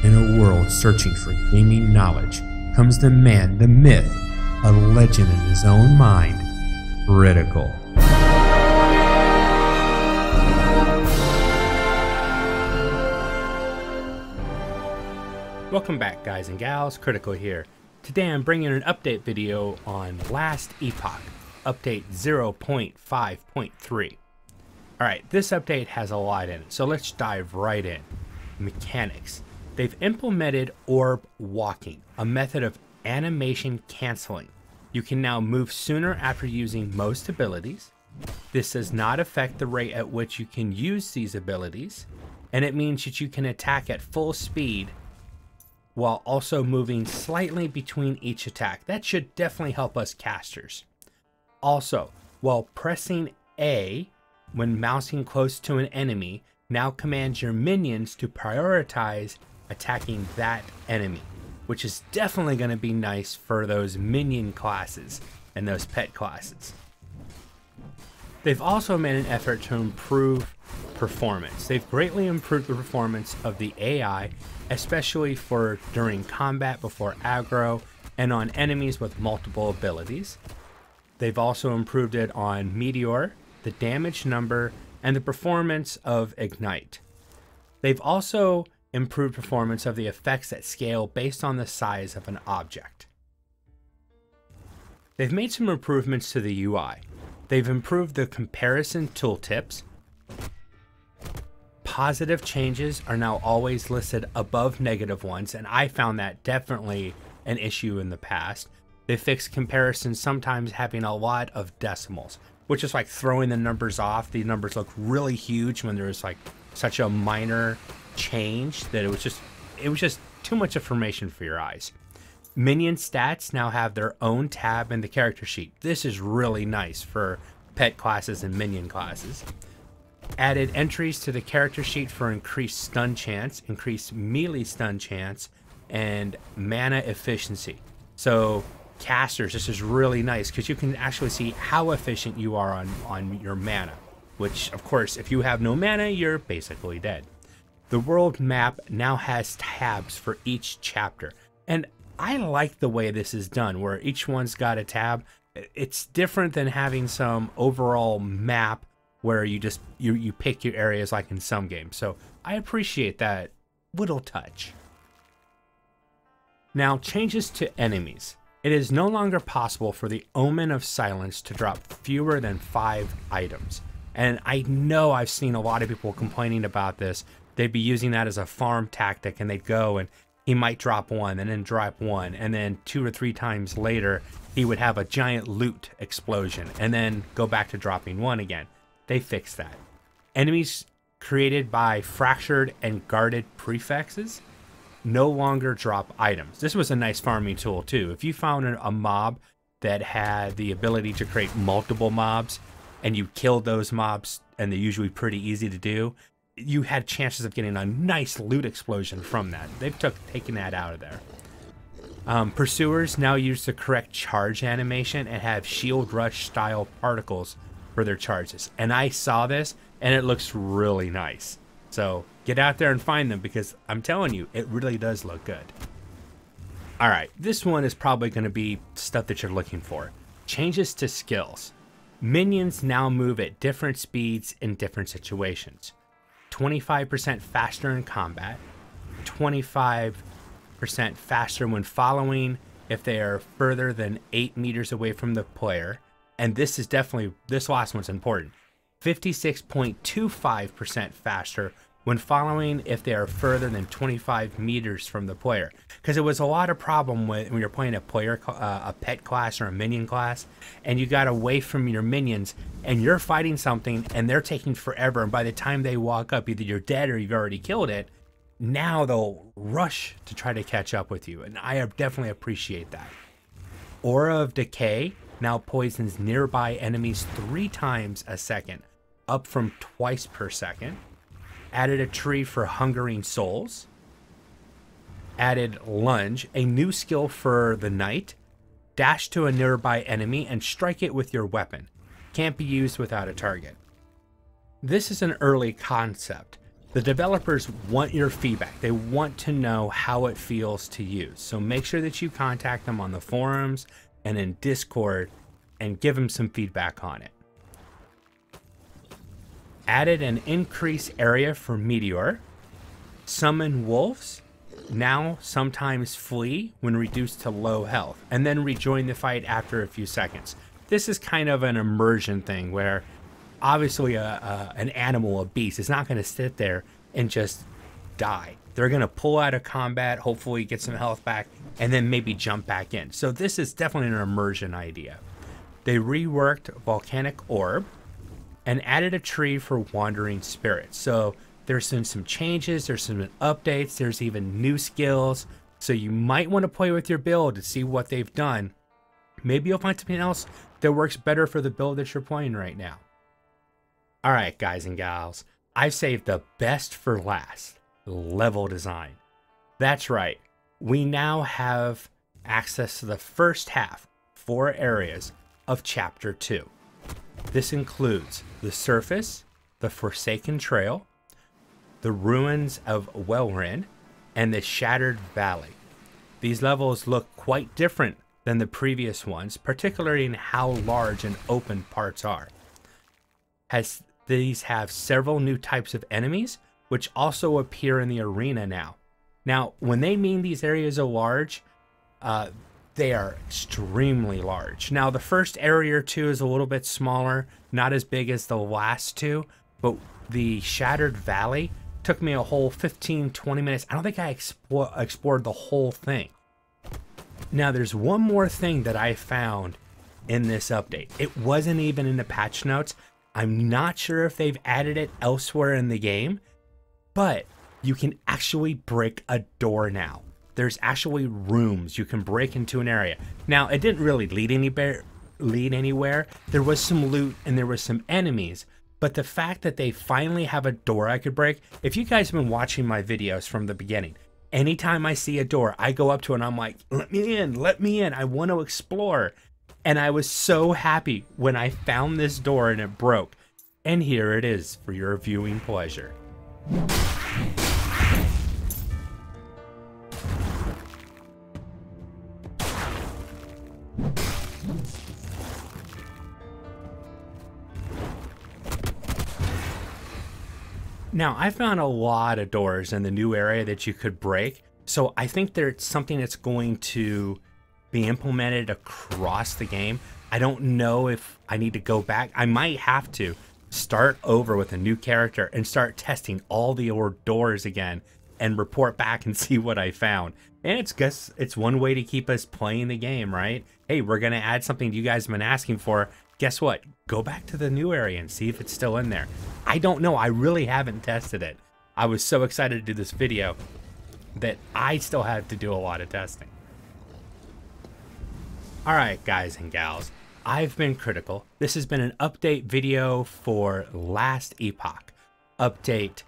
In a world searching for gaming knowledge comes the man, the myth, a legend in his own mind, Critical. Welcome back, guys and gals, Critical here. Today I'm bringing an update video on last Epoch, update 0.5.3. Alright, this update has a lot in it, so let's dive right in. Mechanics. They've implemented orb walking, a method of animation canceling. You can now move sooner after using most abilities. This does not affect the rate at which you can use these abilities, and it means that you can attack at full speed while also moving slightly between each attack. That should definitely help us casters. Also, while pressing A when mousing close to an enemy now commands your minions to prioritize attacking that enemy, which is definitely going to be nice for those minion classes and those pet classes. They've also made an effort to improve performance. They've greatly improved the performance of the AI, especially for during combat, before aggro, and on enemies with multiple abilities. They've also improved it on Meteor, the damage number, and the performance of Ignite. They've also improved performance of the effects that scale based on the size of an object. They've made some improvements to the UI. They've improved the comparison tooltips. Positive changes are now always listed above negative ones, and I found that definitely an issue in the past. They fixed comparisons sometimes having a lot of decimals, which is like throwing the numbers off. The numbers look really huge when there's like such a minor change that it was just too much information for your eyes. Minion stats now have their own tab in the character sheet. This is really nice for pet classes and minion classes. Added entries to the character sheet for increased stun chance, increased melee stun chance, and mana efficiency. So casters, this is really nice because you can actually see how efficient you are on your mana, which of course if you have no mana, you're basically dead. The world map now has tabs for each chapter, and I like the way this is done, where each one's got a tab. It's different than having some overall map where you just you pick your areas like in some games. So I appreciate that little touch. Now, changes to enemies. It is no longer possible for the Omen of Silence to drop fewer than 5 items. And I know I've seen a lot of people complaining about this. They'd be using that as a farm tactic, and they'd go and he might drop one and then drop one, and then 2 or 3 times later he would have a giant loot explosion and then go back to dropping one again. They fixed that. Enemies created by fractured and guarded prefixes no longer drop items. This was a nice farming tool too. If you found a mob that had the ability to create multiple mobs and you killed those mobs, and they're usually pretty easy to do, you had chances of getting a nice loot explosion from that. They've taken that out of there. Pursuers now use the correct charge animation and have shield rush style particles for their charges. And I saw this and it looks really nice. So get out there and find them, because I'm telling you, it really does look good. Alright, this one is probably going to be stuff that you're looking for. Changes to skills. Minions now move at different speeds in different situations. 25% faster in combat, 25% faster when following if they are further than 8 meters away from the player, and this last one's important, 56.25% faster when following if they are further than 25 meters from the player. Because it was a lot of problem when you're playing a pet class or a minion class, and you got away from your minions and you're fighting something and they're taking forever, and by the time they walk up, either you're dead or you've already killed it. Now they'll rush to try to catch up with you, and I definitely appreciate that. Aura of Decay now poisons nearby enemies 3 times a second, up from twice per second. Added a tree for hungering souls. Added Lunge, a new skill for the knight. Dash to a nearby enemy and strike it with your weapon. Can't be used without a target. This is an early concept. The developers want your feedback. They want to know how it feels to use. So make sure that you contact them on the forums and in Discord and give them some feedback on it. Added an increased area for Meteor. Summon wolves. Now sometimes flee when reduced to low health, and then rejoin the fight after a few seconds. This is kind of an immersion thing where obviously an animal, a beast, is not going to sit there and just die. They're going to pull out of combat, hopefully get some health back, and then maybe jump back in. So this is definitely an immersion idea. They reworked Volcanic Orb and added a tree for wandering spirits. So there's been some changes, there's some updates, there's even new skills. So you might want to play with your build to see what they've done. Maybe you'll find something else that works better for the build that you're playing right now. All right, guys and gals, I've saved the best for last, level design. That's right, we now have access to the first half, 4 areas of Chapter 2. This includes the surface, the Forsaken Trail, the ruins of Welrin, and the Shattered Valley. These levels look quite different than the previous ones, particularly in how large and open parts are. As these have several new types of enemies, which also appear in the arena now. Now, when they mean these areas are large, they are extremely large. Now, the first area or two is a little bit smaller, not as big as the last two, but the Shattered Valley took me a whole 15-20 minutes. I don't think I explored the whole thing. Now, there's one more thing that I found in this update. It wasn't even in the patch notes. I'm not sure if they've added it elsewhere in the game, but you can actually break a door now. There's actually rooms you can break into an area. Now, it didn't really lead anywhere. There was some loot and there was some enemies, but the fact that they finally have a door I could break, if you guys have been watching my videos from the beginning, anytime I see a door, I go up to it and I'm like, let me in, I want to explore. And I was so happy when I found this door and it broke. And here it is for your viewing pleasure. Now, I found a lot of doors in the new area that you could break, so I think there's something that's going to be implemented across the game. I don't know if I need to go back. I might have to start over with a new character and start testing all the old doors again and report back and see what I found. And it's one way to keep us playing the game, right? Hey, we're going to add something you guys have been asking for. Guess what? Go back to the new area and see if it's still in there. I don't know. I really haven't tested it. I was so excited to do this video that I still have to do a lot of testing. All right, guys and gals, I've been Critical. This has been an update video for last Epoch, update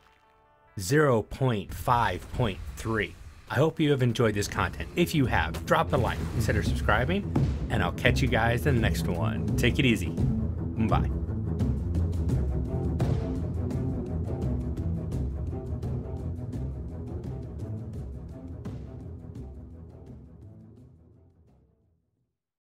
0.5.3. I hope you have enjoyed this content. If you have, drop a like, consider subscribing, and I'll catch you guys in the next one. Take it easy. Bye.